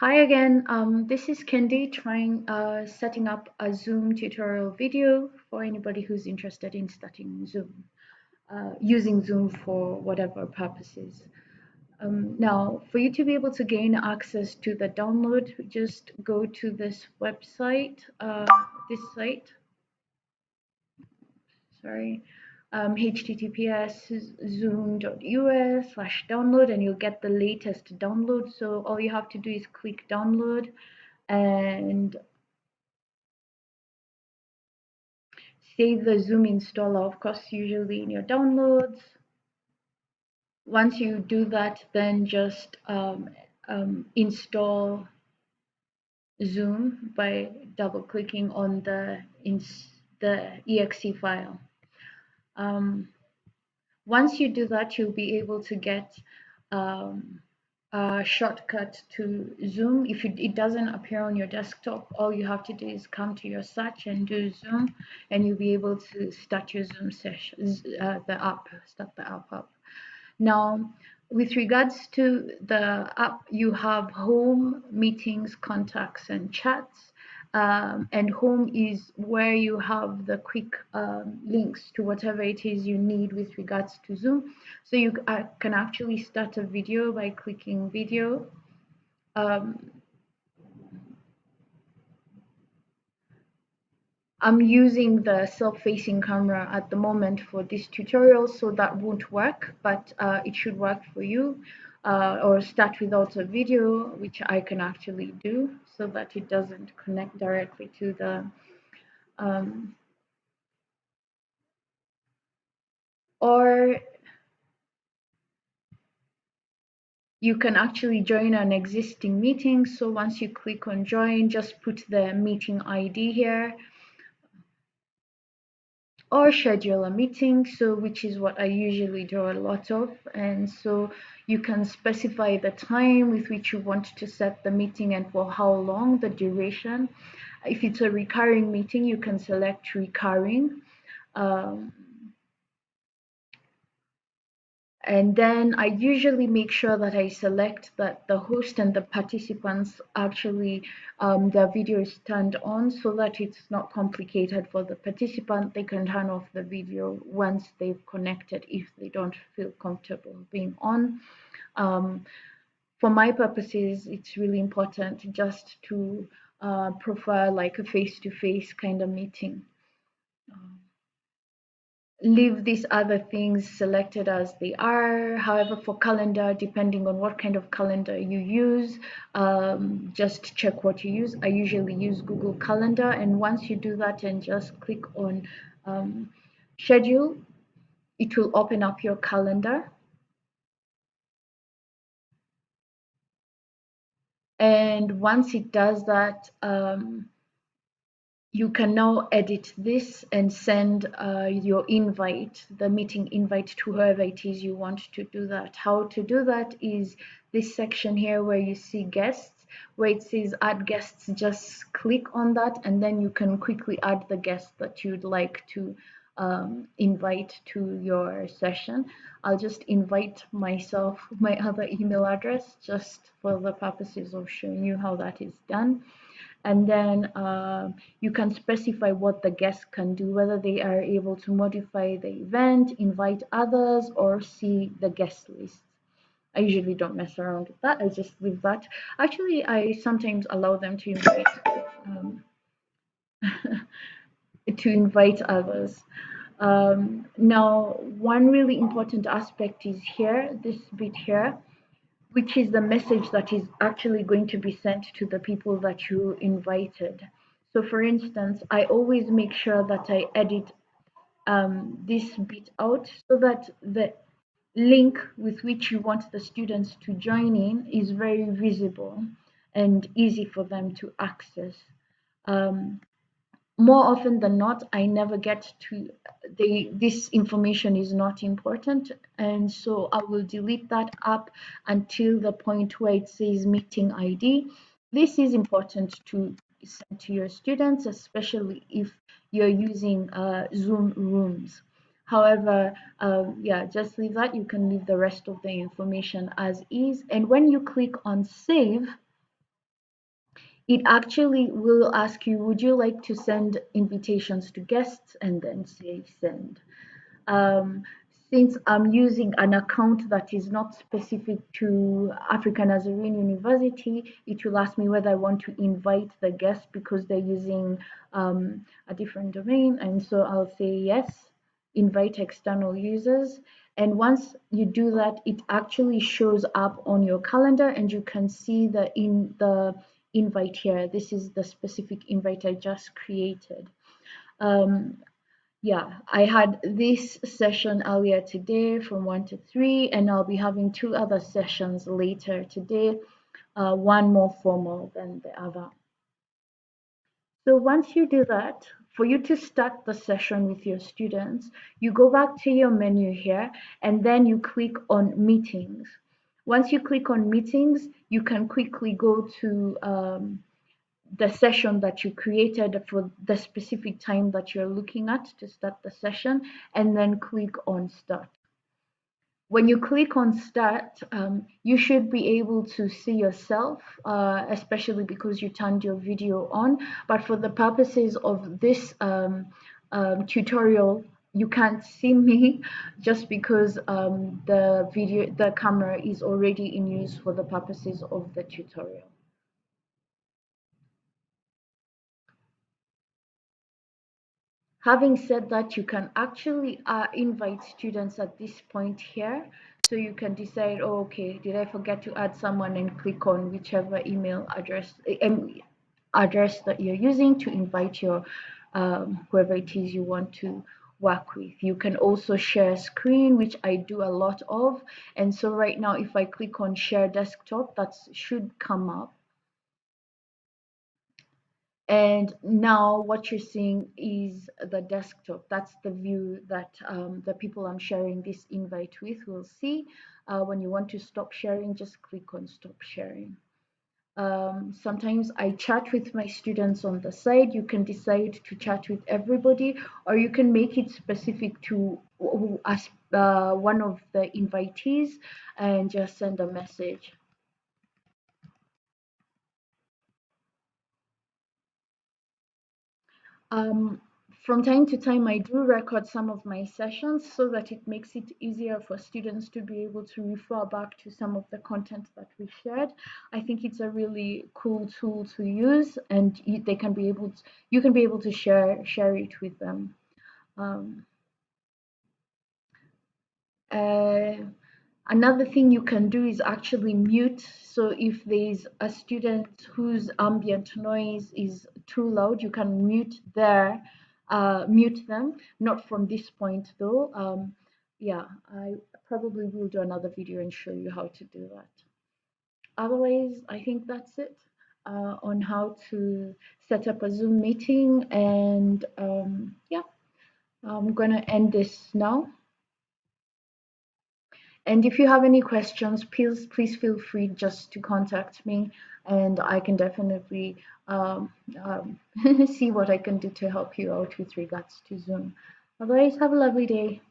Hi again. This is Kendi trying setting up a Zoom tutorial video for anybody who's interested in starting Zoom, using Zoom for whatever purposes. Now, for you to be able to gain access to the download, just go to this website, this site, sorry, https zoom.us/download, and you'll get the latest download. So all you have to do is click download and save the Zoom installer, of course, usually in your downloads. Once you do that, then just install Zoom by double clicking on the exe file. Once you do that, you'll be able to get um, a shortcut to Zoom. If it doesn't appear on your desktop, all you have to do is come to your search and do Zoom, and you'll be able to start your Zoom session, start the app up. Now, with regards to the app, you have home, meetings, contacts, and chats. And home is where you have the quick links to whatever it is you need with regards to Zoom. So you can actually start a video by clicking video. I'm using the self-facing camera at the moment for this tutorial, so that won't work, but it should work for you. Or start without a video, which I can actually do so that it doesn't connect directly to the or you can actually join an existing meeting. So once you click on join, just put the meeting ID here, or schedule a meeting, so which is what I usually do a lot of. And so you can specify the time with which you want to set the meeting and for how long, the duration. If it's a recurring meeting, you can select recurring. um, and then I usually make sure that I select that the host and the participants actually their video is turned on, so that it's not complicated for the participant. They can turn off the video once they've connected if they don't feel comfortable being on. For my purposes, it's really important just to prefer like a face-to-face kind of meeting. Leave these other things selected as they are. However, for calendar, depending on what kind of calendar you use, just check what you use. I usually use Google Calendar, and once you do that and just click on schedule, it will open up your calendar. And once it does that, you can now edit this and send your invite, the meeting invite, to whoever it is you want to do that. How to do that is this section here where you see guests, where it says add guests. Just click on that, and then you can quickly add the guest that you'd like to invite to your session. I'll just invite myself, my other email address, just for the purposes of showing you how that is done. And then you can specify what the guests can do, whether they are able to modify the event, invite others, or see the guest list. I usually don't mess around with that. I just leave that. Actually, I sometimes allow them to invite um, to invite others. Now, one really important aspect is here, this bit here, which is the message that is actually going to be sent to the people that you invited. So for instance, I always make sure that I edit this bit out so that the link with which you want the students to join in is very visible and easy for them to access. Um, More often than not, I never get to this information is not important, and so I will delete that up until the point where it says meeting ID. This is important to send to your students, especially if you're using Zoom rooms. However, yeah, just leave that. You can leave the rest of the information as is, and when you click on save, it actually will ask you, would you like to send invitations to guests, and then say send. um, since I'm using an account that is not specific to African Nazarene University, it will ask me whether I want to invite the guest because they're using a different domain. And so I'll say yes, invite external users. And once you do that, it actually shows up on your calendar and you can see the invite here. This is the specific invite I just created. Um, yeah, I had this session earlier today from 1 to 3, and I'll be having two other sessions later today, one more formal than the other. So once you do that, for you to start the session with your students, you go back to your menu here and then you click on meetings. Once you click on meetings, you can quickly go to the session that you created for the specific time that you're looking at to start the session, and then click on start. When you click on start, you should be able to see yourself, especially because you turned your video on. But for the purposes of this tutorial, you can't see me just because the camera is already in use for the purposes of the tutorial. Having said that, you can actually invite students at this point here. So you can decide, oh, okay, did I forget to add someone, and click on whichever email address that you're using to invite your whoever it is you want to work with. You can also share screen, which I do a lot of. And so right now, if I click on share desktop, that should come up. And now what you're seeing is the desktop. That's the view that the people I'm sharing this invite with will see. When you want to stop sharing, just click on stop sharing. Sometimes I chat with my students on the side. You can decide to chat with everybody, or you can make it specific to one of the invitees and just send a message. Um, from time to time, I do record some of my sessions so that it makes it easier for students to be able to refer back to some of the content that we shared. I think it's a really cool tool to use, and they can be able to, you can be able to share it with them. Um, uh, Another thing you can do is actually mute. So if there's a student whose ambient noise is too loud, you can mute them. Not from this point though. Yeah, I probably will do another video and show you how to do that. Otherwise, I think that's it on how to set up a Zoom meeting. And yeah, I'm gonna end this now. And if you have any questions, please feel free just to contact me, and I can definitely see what I can do to help you out with regards to Zoom. Otherwise, have a lovely day.